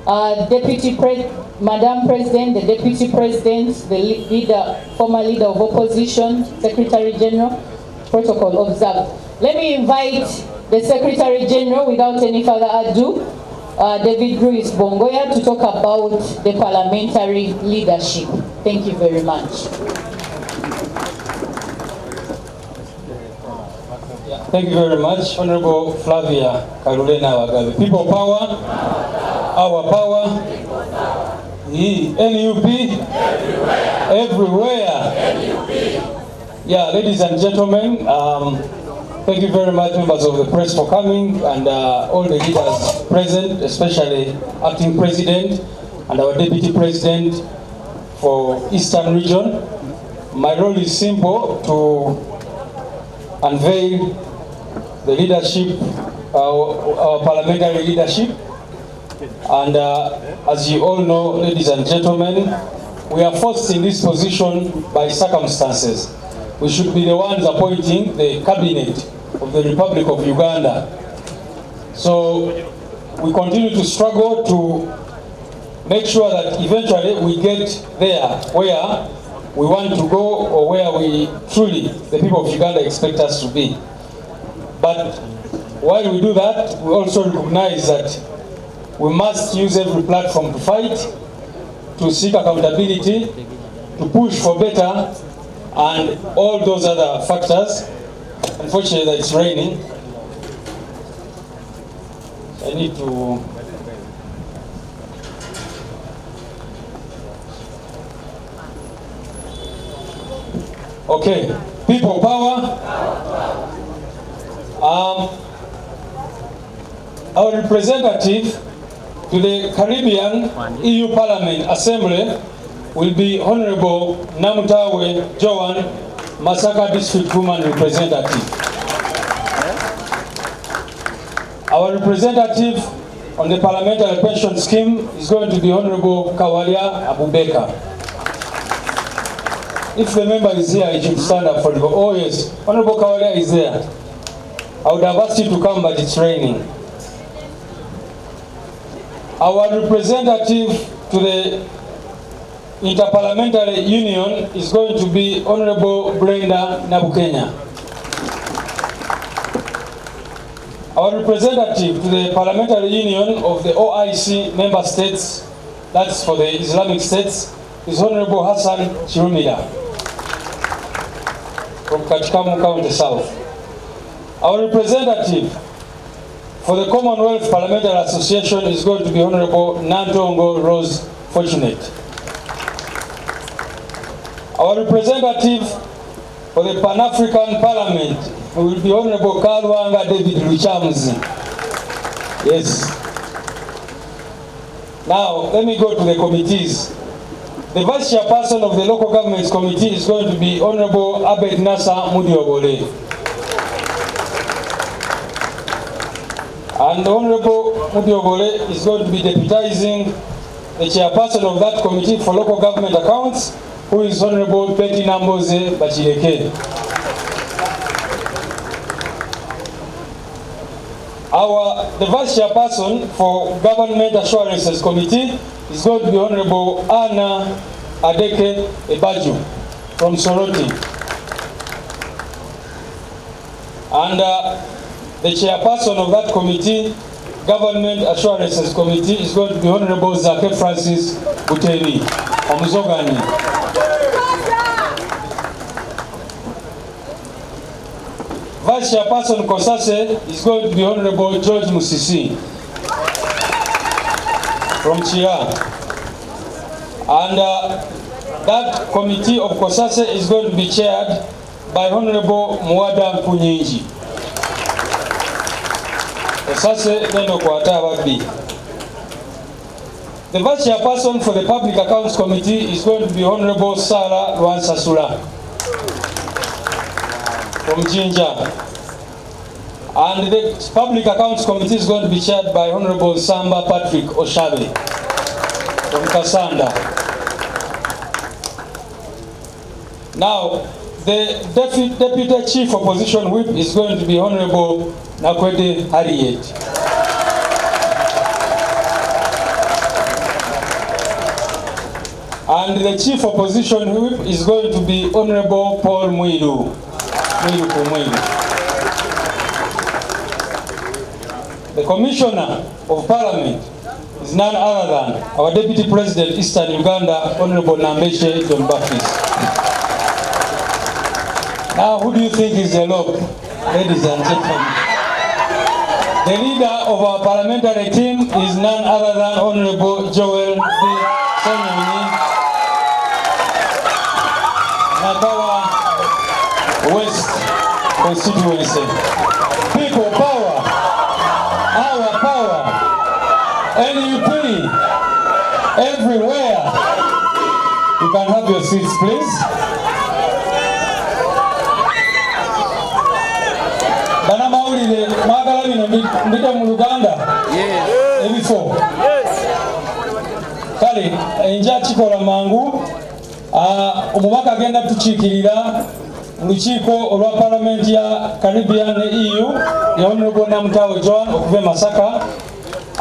Madam President, the Deputy President, the former leader of opposition, Secretary General, protocol observed. Let me invite the Secretary General, without any further ado, David Ruiz Bongoya, to talk about the parliamentary leadership. Thank you very much. Thank you very much, Honorable Flavia Karulena. People power, our power, NUP, everywhere. Yeah, ladies and gentlemen, thank you very much, members of the press, for coming, and all the leaders present, especially Acting President and our Deputy President for Eastern Region. My role is simple: to unveil the leadership, our parliamentary leadership. And as you all know, ladies and gentlemen, we are forced in this position by circumstances. We should be the ones appointing the cabinet of the Republic of Uganda. So we continue to struggle to make sure that eventually we get there where we want to go, or where we truly, the people of Uganda, expect us to be. But while we do that, we also recognize that we must use every platform to fight, to seek accountability, to push for better, and all those other factors. Unfortunately, it's raining. I need to... Okay, people power. Our representative to the Caribbean EU Parliament Assembly will be Honorable Namutawe Joan, Masaka District Woman Representative. Our representative on the Parliamentary Pension Scheme is going to be Honorable Kawalia Abubeka. If the member is here, he should stand up for the... Oh yes, Honorable Kawalia is there. I would have asked you to come, but it's raining. Our representative to the Interparliamentary Union is going to be Honorable Brenda Nabukenya. Our representative to the Parliamentary Union of the OIC member states, that's for the Islamic states, is Honorable Hassan Chirumida from Kachikamu County South. Our representative for the Commonwealth Parliamentary Association is going to be Honorable Nantongo Rose Fortunate. Our representative for the Pan-African Parliament will be Honorable Kalwanga David Luchamzi. Yes. Now, let me go to the committees. The Vice Chairperson of the Local Governments Committee is going to be Honorable Abed Nasa Mudiobole. And Honorable Mudiobole is going to be deputizing the chairperson of that committee for local government accounts, who is Honorable Betty Namboze Bachileke. The Vice Chairperson for Government Assurances Committee is going to be Honorable Anna Adeke Ebaju from Soroti. And the chairperson of that committee, Government Assurances Committee, is going to be Honorable Zake Francis Buteri Omuzogani. Vice Chairperson Kosase is going to be Honorable George Musisi from Chia. And that committee of Kosase is going to be chaired by Honorable Mwada Mpunyinji. Kosase nendo kwata ababi. The Vice Chairperson for the Public Accounts Committee is going to be Honorable Sarah Lwansasula from Jinja. And the Public Accounts Committee is going to be chaired by Honorable Samba Patrick Oshabe from Kasanda. Now, the Deputy Chief Opposition Whip is going to be Honorable Nakwede Harriet. And the chief opposition whip is going to be Honorable Paul Mwilu. The Commissioner of Parliament is none other than our Deputy President Eastern Uganda, Honorable Nambeshe John Baptist. Now, who do you think is the LOP, ladies and gentlemen? The leader of our parliamentary team is none other than Honorable Joel Senyonyi, Nakawa West constituency. People power, our power, NUP, everywhere. You can have your seats, please. Bana maulile magala bino mbita mu Luganda ebifo kale enja kikola mangu omubaka agenda tukiikirira lukiiko olwa Parliament ya Caribbean ne EU ya Honorable Namutawe Joan okuva Masaka,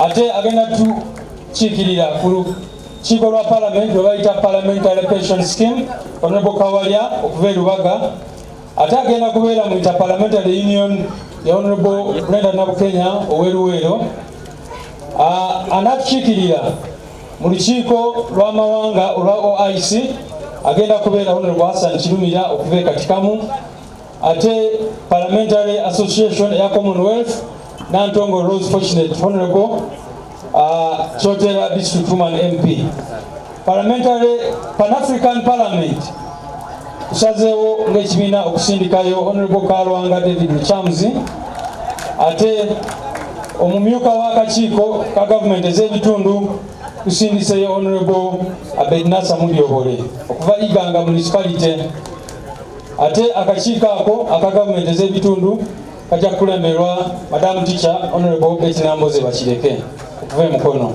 ate agenda tukiikirira ku lukiiko lwa Parliament lwe bayita Parliamentary Pension Scheme Honorable Kawalya okuva Lubaga, ate agenda kubeera mu Interparliamentary Union ya Honorable Brenda Nabukenya oweruwero, anatukiikirira mu lukiiko lw'amawanga olwa OIC agenda kubeera Honorable Hassan Kirumira okuva Katikamu, ate Parliamentary Association ya Commonwealth Nantongo Rose Fortunate Honorable Chotera District Woman MP. Parliamentary Pan-African Parliament tusazeewo ng'ekibiina okusindikayo Honorable Kalwanga David Luchamzi, ate omumyuka w'akakiiko ka gavumenti ez'ebitundu tusindiseyo Honorable Abednasa Mudyobole okuva Iganga Municipality, ate akakiiko ako aka gavumenti ez'ebitundu kajja kulemerwa Madam Teacher Honorable Betty Namboze Bakireke okuva Mukono.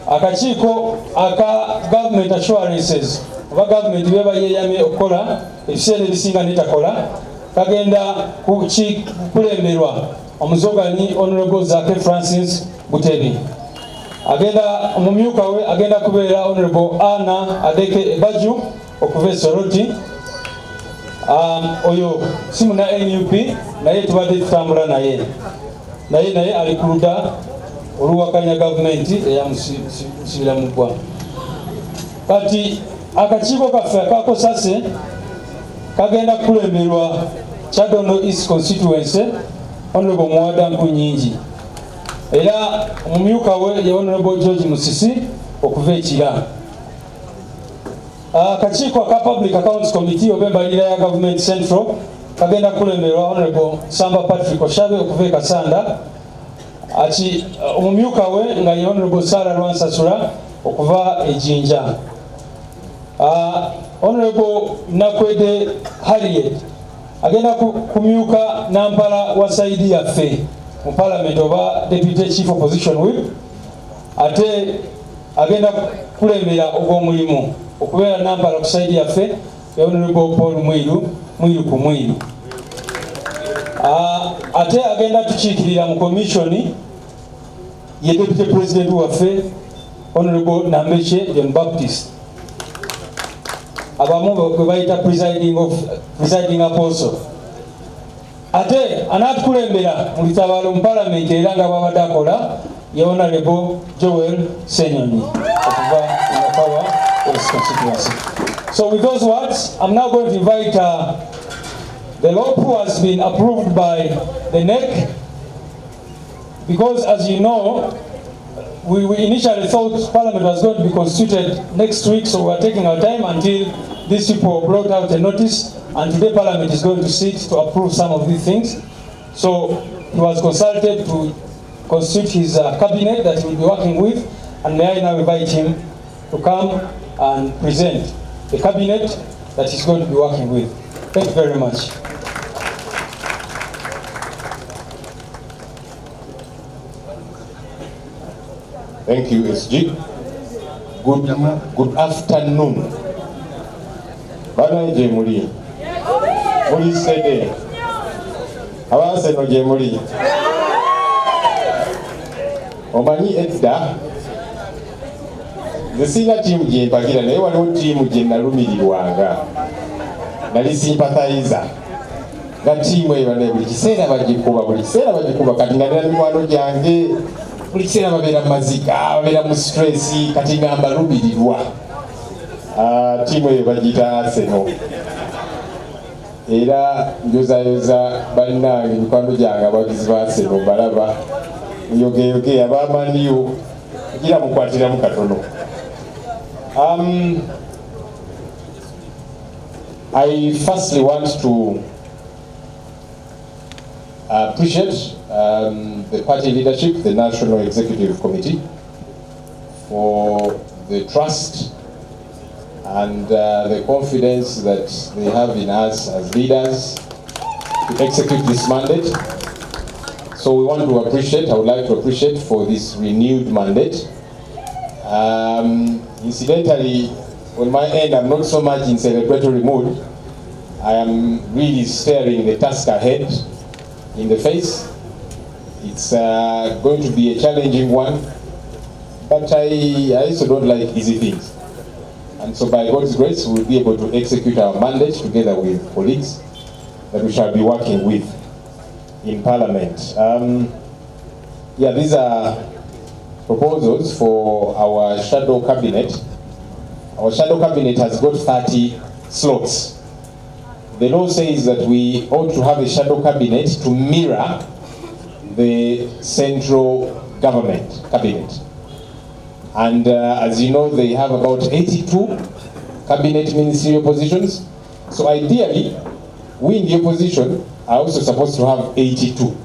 Akakiiko aka Government Assurances oba gavumenti beba yeyamye okukola ebiseera ebisinga netakola kagenda kulemerwa omuzoganyi Honorable Zake Francis Butebi. Agenda omumyuka we agenda kubeera Honorable Anna Adeke Ebaju okuva Soroti. Oyo simu na NUP naye tubadde tutambula naye ali ku ludda oluwakanya gavumenti eyamusibira mu ggwa. Kati akakiiko kaffe akakosase kagenda kulemerwa Kyadondo East Constituency Honorable Muwada Nkunyingi, era omumyuka we ye Honorable George Musisi okuva Ekira. Akakiiko aka Public Accounts Committee oba embalirira ya Government Central kagenda kulemerwa Honorable Samba Patrick Oshabe okuva Kasanda, omumyuka we nga ye Honorable Sarah Lwansasula okuva Ejinja. Honorable Nakwede Harriet agenda kumyuka Nampala wa saidi yaffe mu Parliament oba Deputy Chief Opposition Whip, ate agenda kulemera ogw'omulimu okubeera Nampala ku saidi yaffe ya Honorable Paul Mwilu ku Mwilu. Ate agenda tukiikirira mu commission ye Deputy President waffe Honorable Nambeshe John Baptist, abamu bwe bayita presiding apostle. Ate anatukulembera mu litabaalo mu Parliament era nga babadde akola ye Honorable Joel Senyonyi okuva Nakawa West constituency. So with those words, I'm now going to invite the LOP who has been approved by the NEC, because as you know, we initially thought Parliament was going to be constituted next week, so we're taking our time until these people brought out a notice, and today Parliament is going to sit to approve some of these things. So he was consulted to constitute his cabinet that he will be working with, and may I now invite him to come and present the cabinet that he's going to be working with. Thank you very much. Thank you, SG. Good afternoon. Bana je muri. Muri sede. Abase no je muri. Omanyi edda nze singa tiimu gye mpagira naye waliwo tiimu gye nalumirirwanga nali sympathizer nga tiimu eyo banaye buli kiseera bagikuba kati nga nera mikwano gyange buli kiseera babeera mu mazika babeera mu stress kati nga mbalumirirwa. Tiimu eyo bagiyita Arsenal era njozayoza bannange mikwano gyange abagizi ba Arsenal balaba muyogeyoge abamaniyo gira mukwatiramu katono. I firstly want to appreciate the party leadership, the National Executive Committee, for the trust and the confidence that they have in us as leaders to execute this mandate. So we want to appreciate, I would like to appreciate for this renewed mandate. Incidentally, on my end, I'm not so much in celebratory mood. I am really staring the task ahead in the face. It's going to be a challenging one, but I also don't like easy things. And so by God's grace, we'll be able to execute our mandate together with colleagues that we shall be working with in Parliament. These are proposals for our shadow cabinet. Our shadow cabinet has got 30 slots. The law says that we ought to have a shadow cabinet to mirror the central government cabinet. And as you know, they have about 82 cabinet ministerial positions. So ideally, we in the opposition are also supposed to have 82.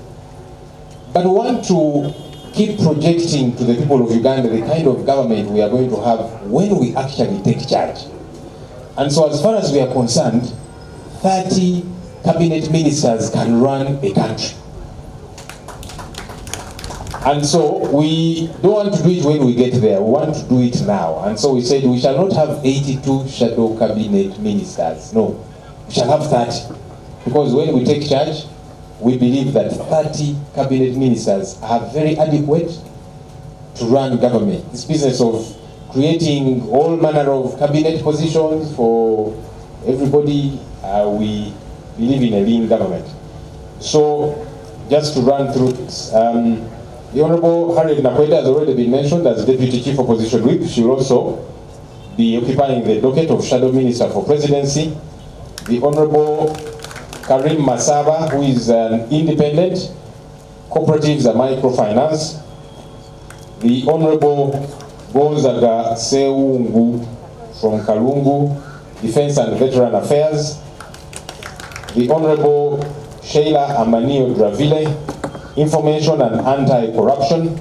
But we want to keep projecting to the people of Uganda the kind of government we are going to have when we actually take charge. And so as far as we are concerned, 30 cabinet ministers can run a country. And so we don't want to do it when we get there, we want to do it now. And so we said we shall not have 82 shadow cabinet ministers, no. We shall have 30. Because when we take charge, we believe that 30 cabinet ministers are very adequate to run government. This business of creating all manner of cabinet positions for everybody, we believe in a lean government. So just to run through this, the Honorable Harriet Nakweta has already been mentioned as Deputy Chief Opposition Whip. She will also be occupying the docket of Shadow Minister for Presidency. The Honorable Karim Masaba, who is an independent, cooperatives and microfinance. The Honorable Gonzaga Seungu from Kalungu, Defense and Veteran Affairs. The Honorable Sheila Amanio Dravile, Information and Anti-Corruption.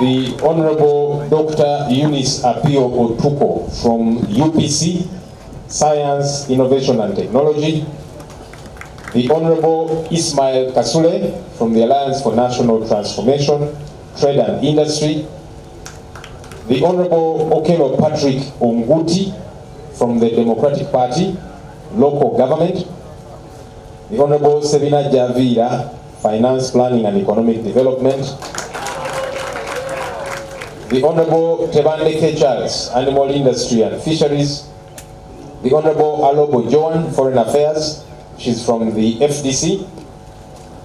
The Honorable Dr. Eunice Apio Otuko from UPC, Science, Innovation and Technology. The Honorable Ismail Kasule from the Alliance for National Transformation, Trade and Industry. The Honorable Okelo Patrick Onguti from the Democratic Party, Local Government. The Honorable Sevina Javira, Finance, Planning and Economic Development. The Honorable Tebandeke Charles, Animal Industry and Fisheries. The Honorable Alobo Joan, Foreign Affairs, she's from the FDC.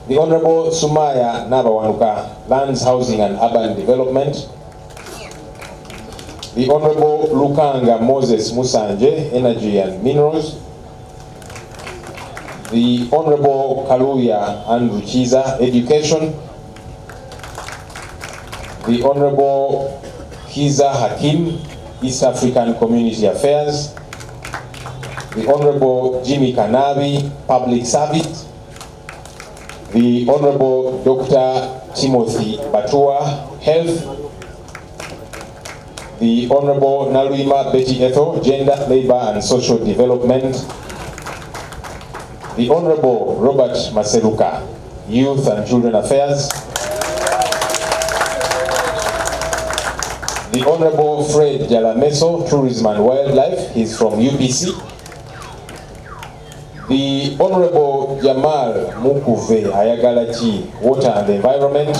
The Honorable Sumaya Nabawanuka, Lands, Housing and Urban Development. The Honorable Lukanga Moses Musanje, Energy and Minerals. The Honorable Kaluya Andrew Chiza, Education. The Honorable Kiza Hakim, East African Community Affairs. The Honorable Jimmy Kanabi, Public Service. The Honorable Dr. Timothy Batua, Health. The Honorable Naluima Betty Ethel, Gender, Labor and Social Development. The Honorable Robert Maseruka, Youth and Children Affairs. The Honorable Fred Jalameso, Tourism and Wildlife, he's from UPC. The Honorable Jamal Mukuve Ayagalachi, Water and Environment.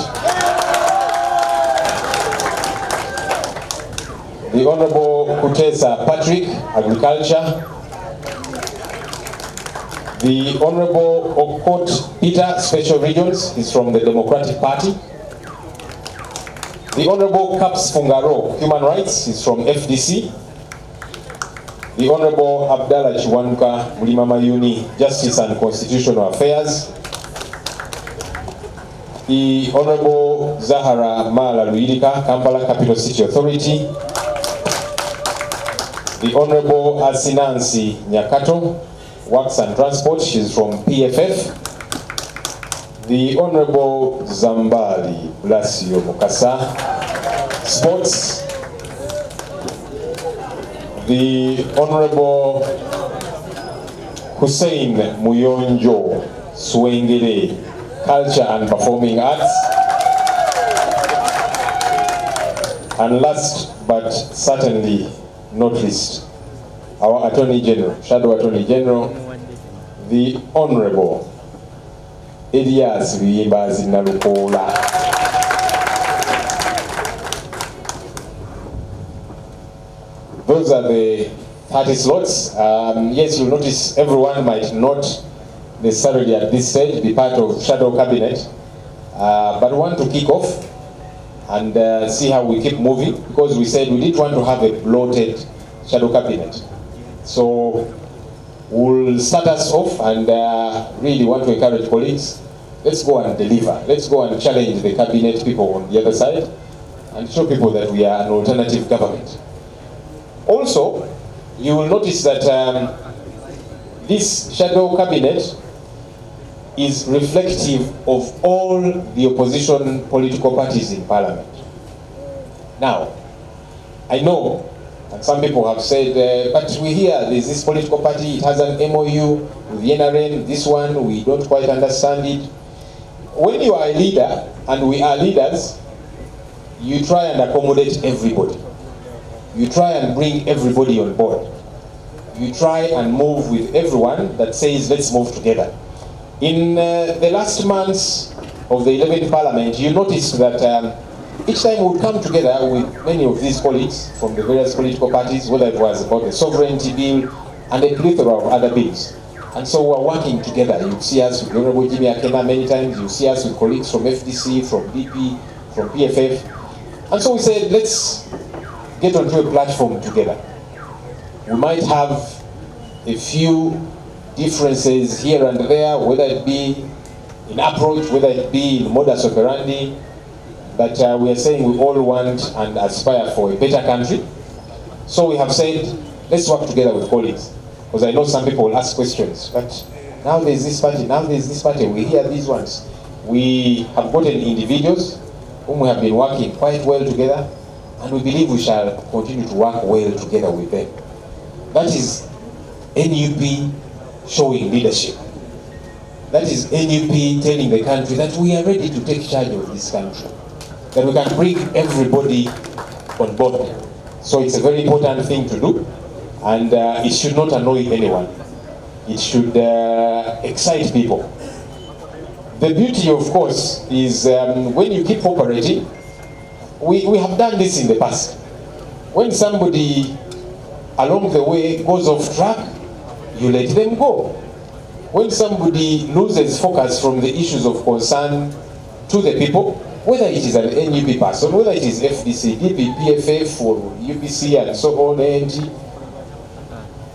The Honorable KYAGULANYI Patrick, Agriculture. The Honorable Okot Peter, Special Regions, he's from the Democratic Party. The Honorable Caps Fungaro, Human Rights, he's from FDC. The Honorable Abdallah Chiwanuka Mulima Mayuni, Justice and Constitutional Affairs. The Honorable Zahara Mala Luirika, Kampala Capital City Authority. The Honorable Asinansi Nyakato, Works and Transport, she's from PFF. The Honorable Zambali Blasio Mukasa, Sports. The Honorable Hussein Muyonjo Swengere, Culture and Performing Arts. And last but certainly not least, our Attorney General, Shadow Attorney General, the Honorable Elias Biyimbazi Nalukola. Those are the 30 slots. Yes, you'll notice everyone might not necessarily at this stage be part of Shadow Cabinet, but we want to kick off and see how we keep moving, because we said we didn't want to have a bloated Shadow Cabinet. So we'll start us off and really want to encourage colleagues, let's go and deliver. Let's go and challenge the cabinet people on the other side and show people that we are an alternative government. Also, you will notice that this shadow cabinet is reflective of all the opposition political parties in parliament. Now, I know, and some people have said, but we hear there's this political party, it has an MOU with the NRM, this one, we don't quite understand it. When you are a leader, and we are leaders, you try and accommodate everybody. You try and bring everybody on board. You try and move with everyone that says, let's move together. In the last months of the 11th Parliament, you noticed that each time we would come together with many of these colleagues from the various political parties, whether it was about the sovereignty bill and a plethora of other bills. And so we're working together. You see us with Honorable Jimmy Akena many times. You see us with colleagues from FDC, from BP, from PFF. And so we said, let's get onto a platform together. We might have a few differences here and there, whether it be in approach, whether it be in modus operandi, but we are saying we all want and aspire for a better country. So we have said, let's work together with colleagues. Because I know some people will ask questions, but now there's this party, now there's this party, we hear these ones. We have gotten individuals whom we have been working quite well together, and we believe we shall continue to work well together with them. That is NUP showing leadership. That is NUP telling the country that we are ready to take charge of this country, that we can bring everybody on board. So it's a very important thing to do, and it should not annoy anyone. It should excite people. The beauty, of course, is when you keep operating, we have done this in the past. When somebody along the way goes off track, you let them go. When somebody loses focus from the issues of concern to the people, whether it is an NUP person, whether it is FDC, DP, PFF, or UPC, and so on, ANT,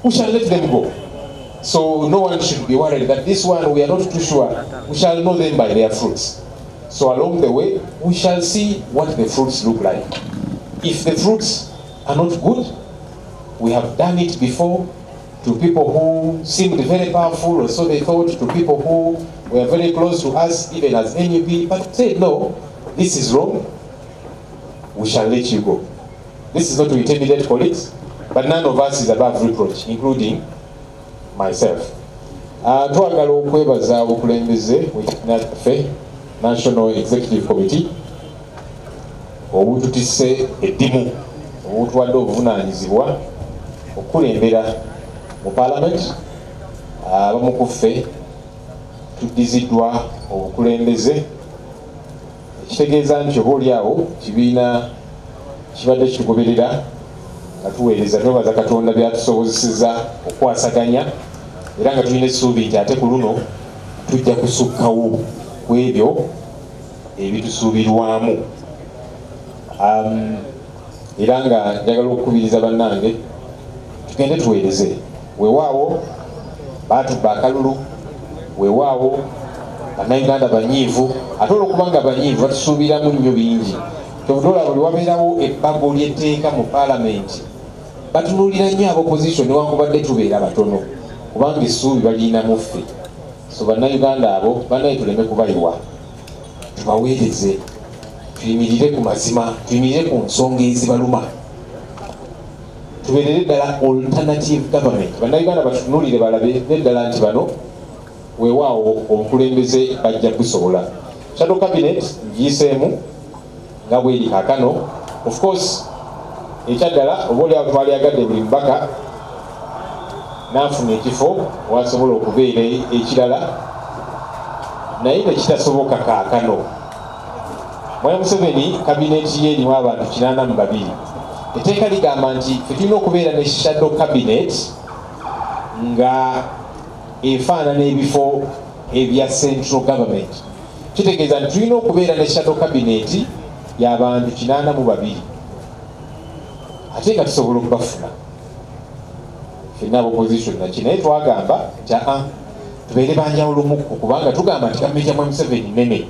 we shall let them go. So no one should be worried that this one, we are not too sure. We shall know them by their fruits. So along the way, we shall see what the fruits look like. If the fruits are not good, we have done it before to people who seemed very powerful, or so they thought, to people who were very close to us, even as NUP, but said, no, this is wrong, we shall let you go. This is not to intimidate colleagues, but none of us is above reproach, including myself. Twagala okwebaza obukulembeze w'ekinnaffe National Executive Committee obututisse eddimu obutuwadde obuvunaanyizibwa okulembera mu Parliament. Abamu ku ffe tuddiziddwa obukulembeze, ekitegeeza nti oba oli awo kibiina kibadde kitugoberera nga tuweereza twebaza Katonda byatusobozeseza okwasaganya era nga tulina essuubi nti ate ku luno tujja kusukkawo ku ebyo ebitusuubirwamu. Era nga njagala okukubiriza bannange tugende tuweereze. Weewaawo baatubba akalulu, weewaawo bannayuganda banyiivu, ate olwokubanga banyiivu batusuubiramu nnyo bingi. Kyovudoola buli wabeerawo ebbago ly'etteeka mu paalamenti batunuulira nnyo ab'opposition newankubadde tubeera batono kubanga essuubi balina mu ffe. So bannayuganda abo bannaye tuleme kubayiwa, tubaweereze, tuyimirire ku mazima, tuyimirire ku nsonga ezibaluma, tubeerere ddala alternative government. Bannayuganda batunuulire balabe neddala nti bano weewaawo obukulembeze bajja kusobola. Shadow cabinet ngiyiseemu nga bweri kaakano. Of course ekyaddala oba oliawo twali agadde buli mubaka n'afuna ekifo wasobola okubeera ekirala, naye nekitasoboka kaakano. Mwaya Museveni kabineti ye erimu abantu 82. Etteeka ligamba nti ffe tulina okubeera ne shadow cabinet nga efaanana ebifo ebya central government. Kitegeeza nti tulina okubeera ne shadow cabinet y'abantu 82 ate nga tusobola okubafuna ffenna opposition naki, naye twagamba nti tubeere banjawulumuku kubanga tugamba nti gavumenti ya Mwai Museveni nene,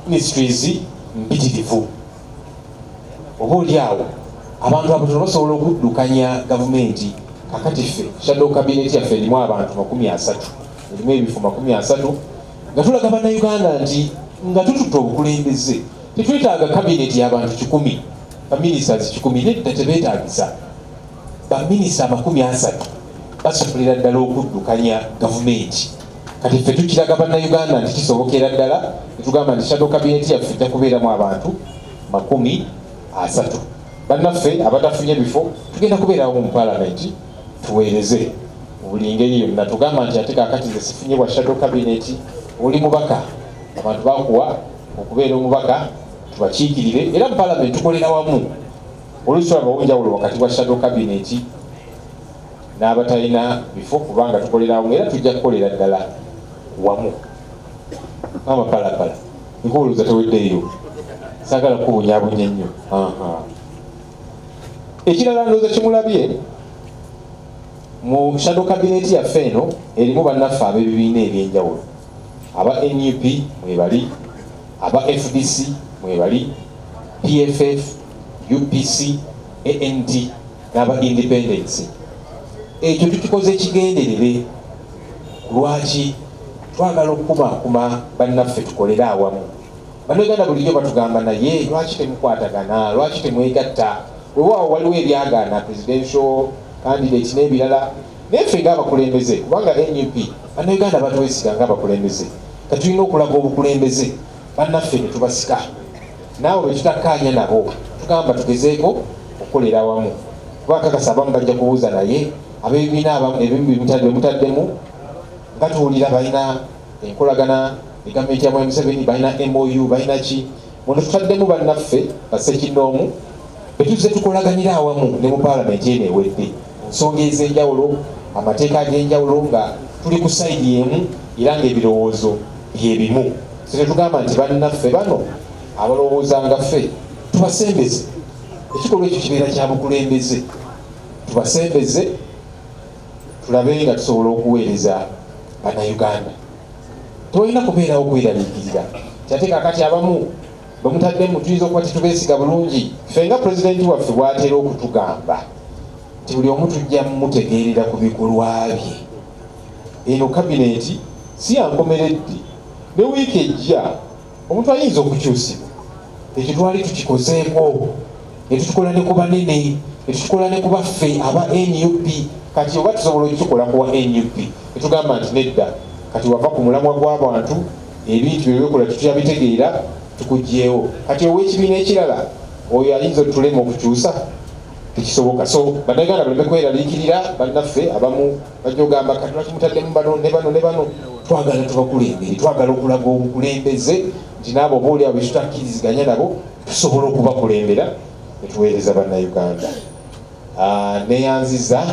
ministries mpitirivu. Oba oliawo abantu abatono basobola okuddukanya gavumenti. Kakati ffe shadow cabinet yaffe erimu abantu 30, erimu ebifo 30 nga tulaga bannayuganda nti nga tututte obukulembeze tetwetaaga cabinet y'abantu 10, baministers 10, nedda tebeetaagisa. Baminisita 30 basobolera ddala okuddukanya gavumenti. Kati ffe tukiraga bannayuganda nti kisobokera ddala, netugamba nti shadow cabinet yaffe ejja kubeeramu abantu 30. Bannaffe abatafunye bifo tugenda kubeerawo mu paalamenti tuweereze buli ngeri yonna. Tugamba nti ate kaakati nze sifunye bwa shadow cabinet, oli mubaka, abantu bakuwa okubeera omubaka, tubakiikirire era mu paalamenti tukolera wamu. Oluusi tulabawo njawulo wakati wa shadow cabinet n'abatalina bifo kubanga tukolera wamu era tujja kukolera ddala wamu. Amapalapala nkubuuliza teweddeeyo, saagala kubunyabunya nnyo. Ekirala ndowooza kimulabye mu shadow cabinet yaffe eno erimu bannaffe ab'ebibiina ebyenjawulo. Aba NUP mwebali, aba FDC mwebali, PFF, UPC, ANT n'aba independence. Ekyo tukikoze ekigenderere. Lwaki? Twagala okukumakuma bannaffe tukolere awamu. Bannayuganda bulijjo batugamba naye lwaki temukwatagana, lwaki temwegatta? Weewaawo waliwo ebyagaana presidential candidate n'ebirala, naye ffe ng'abakulembeze kubanga NUP bannayuganda batwesiga ng'abakulembeze, katulina okulaga obukulembeze bannaffe ne tubasika. Naawe bwe tutakkaanya nabo tugamba tugezeeko okukolera awamu. Kubakakasa abamu bajja kubuuza naye ab'ebibiina abamu ebimu bemutaddemu nga tuwulira balina enkolagana ne gavumenti ya Mwai Museveni, balina MOU, balina ki. Muno tutaddemu bannaffe bassekinnoomu betuze tukolaganira awamu ne mu paalamenti eno ewedde nsonga ez'enjawulo, amateeka ag'enjawulo nga tuli ku sayidi emu era ng'ebirowoozo bye bimu. So tetugamba nti bannaffe bano abalowooza nga ffe tubasembeze. Ekikolwa ekyo kibeera kya bukulembeze, tubasembeze tulabe nga tusobola okuweereza bannayuganda. Tolina kubeerawo kweraliikirira kyate kakati abamu bemutaddemu tuyinza okuba tetubeesiga bulungi. Ffe nga pulezidenti waffe bw'atera okutugamba nti buli omu tujja mutegeerera ku bikolwa bye. Eno kabineti si yankomeredde, ne wiiki ejja omuntu ayinza okukyusibwa. Ekyo twali tukikozeeko ne tutukola ne ku banene, ne tutukola ne ku baffe aba NUP. Kati oba tusobola okukikola kuwa NUP ne tugamba nti nedda, kati wava ku mulamwa gw'abantu, ebintu bye bikola tutuyabitegeera tukugyewo. Kati ow'ekibiina ekirala oyo ayinza otulema okukyusa, tekisoboka. So bannayuganda baleme kweraliikirira bannaffe abamu bajja ogamba kati lwaki mutaddemu bano ne bano ne bano. Twagala tubakulembere, twagala okulaga obukulembeze nti naabo oba oliawo bwe tutakkiriziganya nabo tusobola okubakulembera ne tuweereza bannayuganda. neyanziza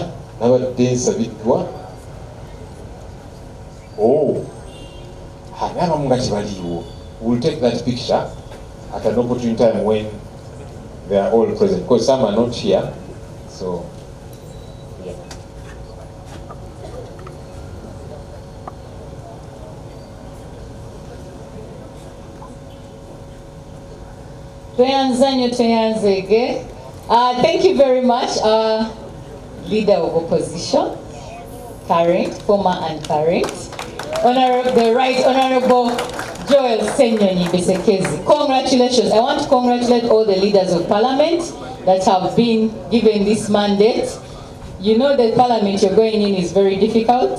nabadde nsabiddwa n'abamu nga tebaliiwo. We'll take that picture at an opportune time when they are all present, because some are not here. So yeah. Thank you very much, Leader of Opposition, current, former and current, the Right Honorable Joel Senyonyi Besekezi. Congratulations. I want to congratulate all the leaders of Parliament that have been given this mandate. You know the Parliament you're going in is very difficult.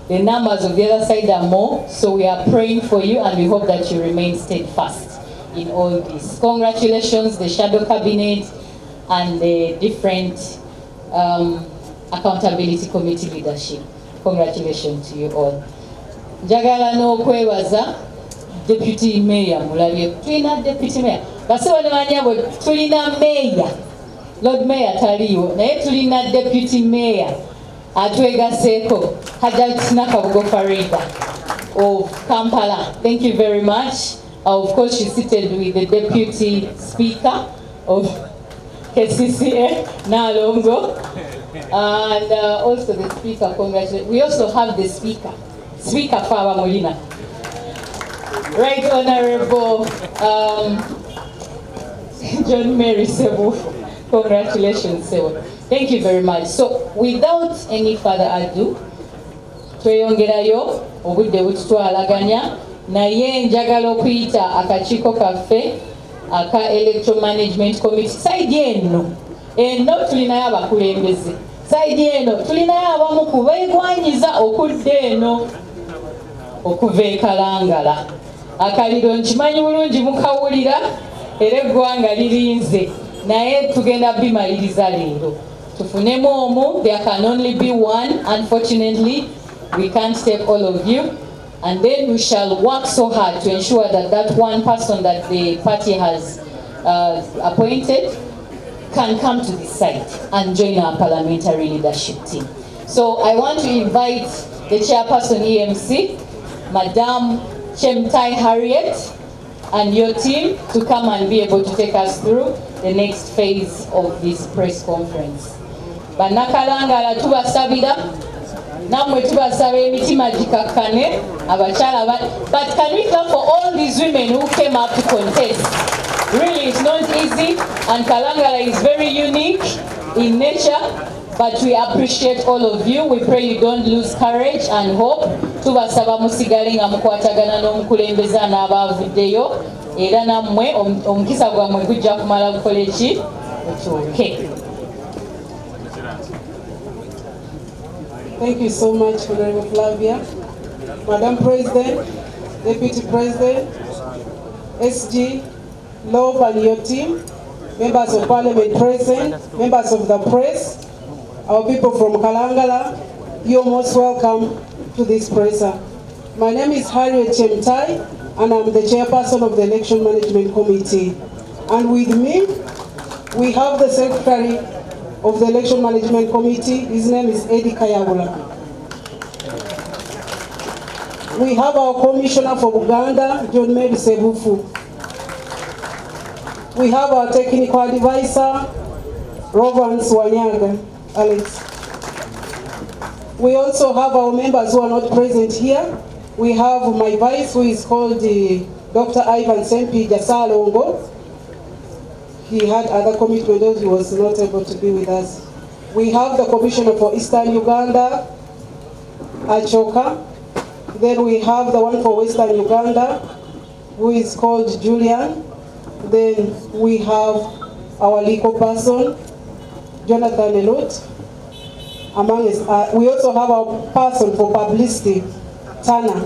The numbers of the other side are more, so we are praying for you and we hope that you remain steadfast in all this. Congratulations, the Shadow Cabinet and the different Accountability Committee leadership. Congratulations to you all. Njagala n'okwebaza Deputy Mayor mulabye tulina Deputy Mayor basiba ne banyabo tulina Mayor Lord Mayor taliyo naye tulina Deputy Mayor atwegaseeko Hajat Nakabugo Farida of Kampala. Thank you very much. Of course, she's seated with the Deputy Speaker of KCCA, Nalongo, and also the Speaker. Congratulations. We also have the Speaker Faba Molina. Right Honorable John Mary Sebu. Congratulations, Sebu. Thank you very much. So, without any further ado, tweyongerayo obudde bututwalaganya naye njagala okuyita akakiiko kaffe aka Electoral Management Committee. Saidi eno tulinayo abakulembeze, saidi eno tulinayo abamu ku beegwanyiza okudda eno okuva e Kalangala. Akaliro nkimanyi bulungi mukawulira era eggwanga lirinze naye tugenda bimaliriza leero tufunemu omu. There can only be one. Unfortunately, we can't take all of you, and then we shall work so hard to ensure that that one person that the party has appointed can come to this site and join our parliamentary leadership team. So I want to invite the chairperson EMC, Madam Chemtai Harriet, and your team to come and be able to take us through the next phase of this press conference. Banakalangala tubasabira namwe tubasaba emitima gikakkane abakyala. But can we clap for all these women who came up to contest? Really, it's not easy, and Kalangala is very unique in nature, but we appreciate all of you. We pray you don't lose courage and hope. Tubasaba musigale nga mukwatagana n'omukulembeze n'abavuddeyo era nammwe omukisa gwammwe gujja kumala gukola eki otuuke. Thank you so much, Honorable Flavia. Madam President, Deputy President, SG, LOP and your team, members of Parliament present, members of the press, our people from Kalangala, you're most welcome to this presser. My name is Harriet Chemtai, and I'm the chairperson of the Election Management Committee. And with me, we have the Secretary of the Election Management Committee. His name is KYAGULANYI. We have our Commissioner for Uganda, John Mary Sebufu. We have our Technical Advisor, Rovans Wanyaga, Alex. We also have our members who are not present here. We have my vice, who is called Dr. Ivan Sempi Jasalongo. He had other commitments, he was not able to be with us. We have the Commissioner for Eastern Uganda, Achoka. Then we have the one for Western Uganda, who is called Julian. Then we have our legal person, Jonathan Elot. Among us, we also have our person for publicity, Tana.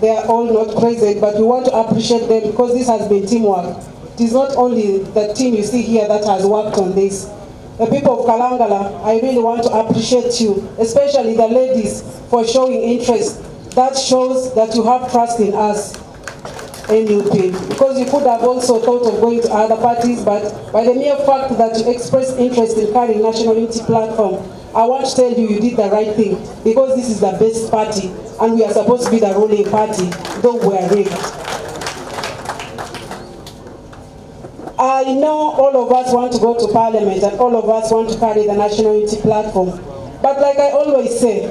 They are all not present, but we want to appreciate them because this has been teamwork. It is not only the team you see here that has worked on this. The people of Kalangala, I really want to appreciate you, especially the ladies, for showing interest. That shows that you have trust in us. NUP, because you could have also thought of going to other parties, but by the mere fact that you expressed interest in carrying National Unity Platform, I want to tell you, you did the right thing, because this is the best party, and we are supposed to be the ruling party, though we are rigged. I know all of us want to go to Parliament, and all of us want to carry the National Unity Platform, but like I always say,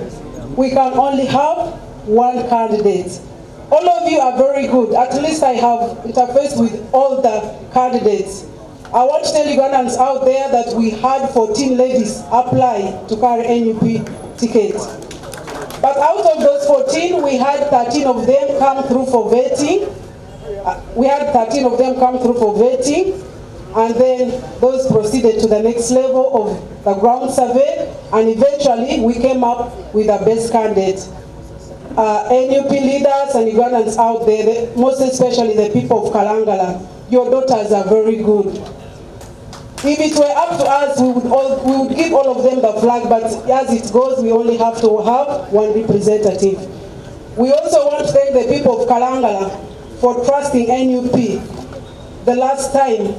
we can only have one candidate. All of you are very good. At least I have interfaced with all the candidates. I want to tell Ugandans out there that we had 14 ladies apply to carry NUP tickets. But out of those 14, we had 13 of them come through for vetting. And then those proceeded to the next level of the ground survey, and eventually we came up with the best candidate. NUP leaders and Ugandans out there, most especially the people of Kalangala, your daughters are very good. If it were up to us, we would give all of them the flag, but as it goes, we only have to have one representative. We also want to thank the people of Kalangala for trusting NUP the last time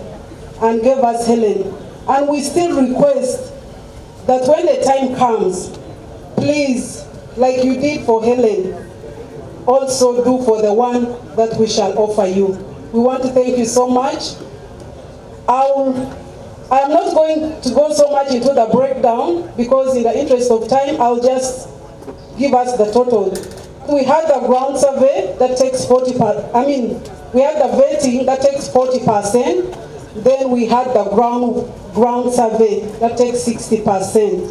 and gave us Helen. And we still request that when the time comes, please, like you did for Helen, also do for the one that we shall offer you. We want to thank you so much. I'm not going to go so much into the breakdown, because in the interest of time, I'll just give us the total. We had the ground survey that takes we had the vetting that takes 40%. Then we had the ground survey that takes 60%.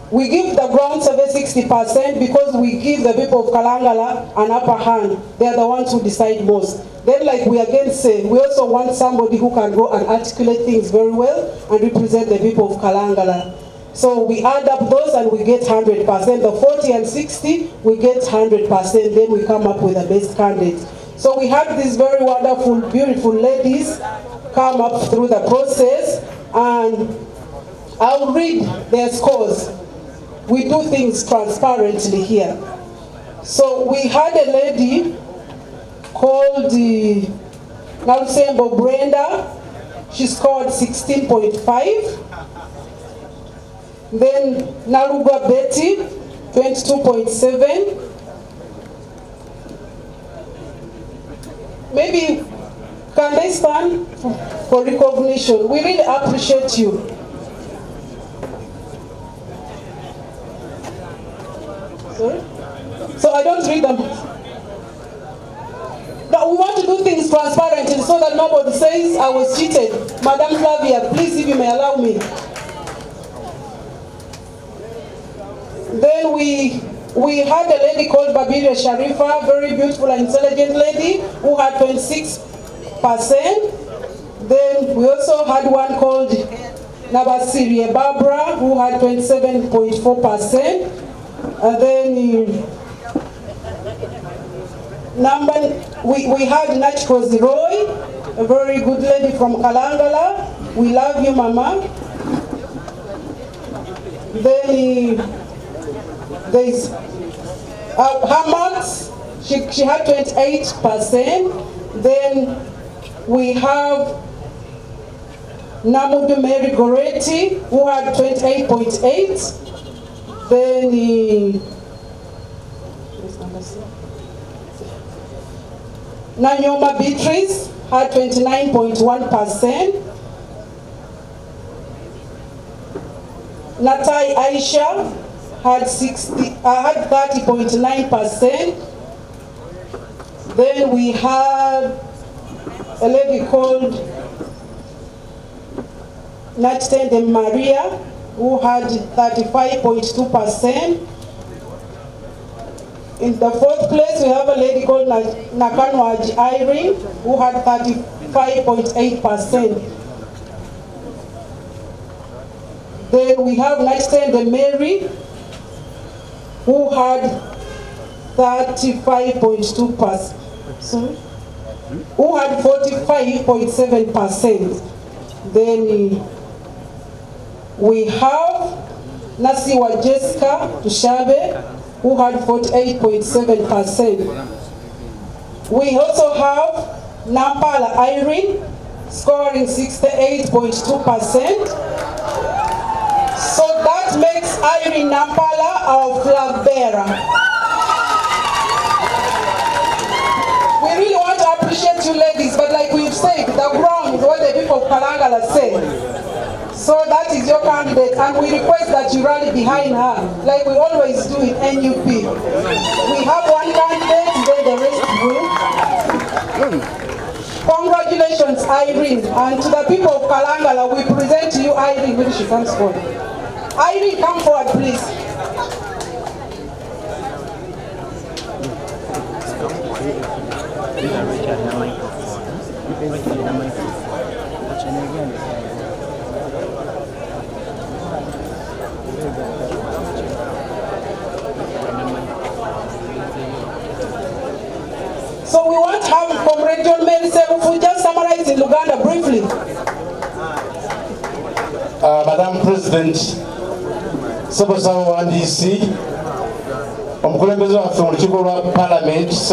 We give the ground survey 60% because we give the people of Kalangala an upper hand. They are the ones who decide most. Then, like we again say, we also want somebody who can go and articulate things very well and represent the people of Kalangala. So we add up those and we get 100%. The 40 and 60, we get 100%. Then we come up with the best candidate. So we had these very wonderful, beautiful ladies come up through the process, and I'll read their scores. We do things transparently here. So we had a lady called Nalusembo Brenda. She scored 16.5. Then Naluga Betty, 22.7. Maybe can they stand for recognition? We really appreciate you. Sorry? So I don't read them. But we want to do things transparently so that nobody says I was cheated. Madam Flavia, please, if you may allow me. Then we had a lady called Babiria Sharifa, very beautiful and intelligent lady, who had 26%. Then we also had one called Nabasirie Barbara, who had 27.4%. And then we had Nachko Roy, a very good lady from Kalangala. We love you, Mama. Then there's Hamax, she had 28%. Then we have Namudu Mary Goretti, who had 28.8. Then Nanyoma Beatrice had 29.1%. Natai Aisha had 30.9%. Then we had a lady called Natende Maria, who had 35.2%. In the fourth place, we have a lady called Nakanwaji Irene, who had 35.8%. Then we have Natende Mary, who had 35.2%. Sorry? Who had 45.7%. Then we have Nasiwa Jessica Tushabe, who had 48.7%. We also have Nampala Irene scoring 68.2%. So that makes Irene Nampala our flag bearer. We really want to appreciate you ladies, but like we've said, the ground is what the people of Kalangala say. So that is your candidate, and we request that you rally behind her, like we always do in NUP. We have one candidate, then the rest will. Congratulations, Irene, and to the people of Kalangala, we present to you Irene when she comes forward. Irene, come forward, please. So we want to have Comrade John Mary Serufu just summarize in Luganda briefly. Madam President, Sabo Sawo and DC, omukulembeze waffe mu lukiiko lwa Parliament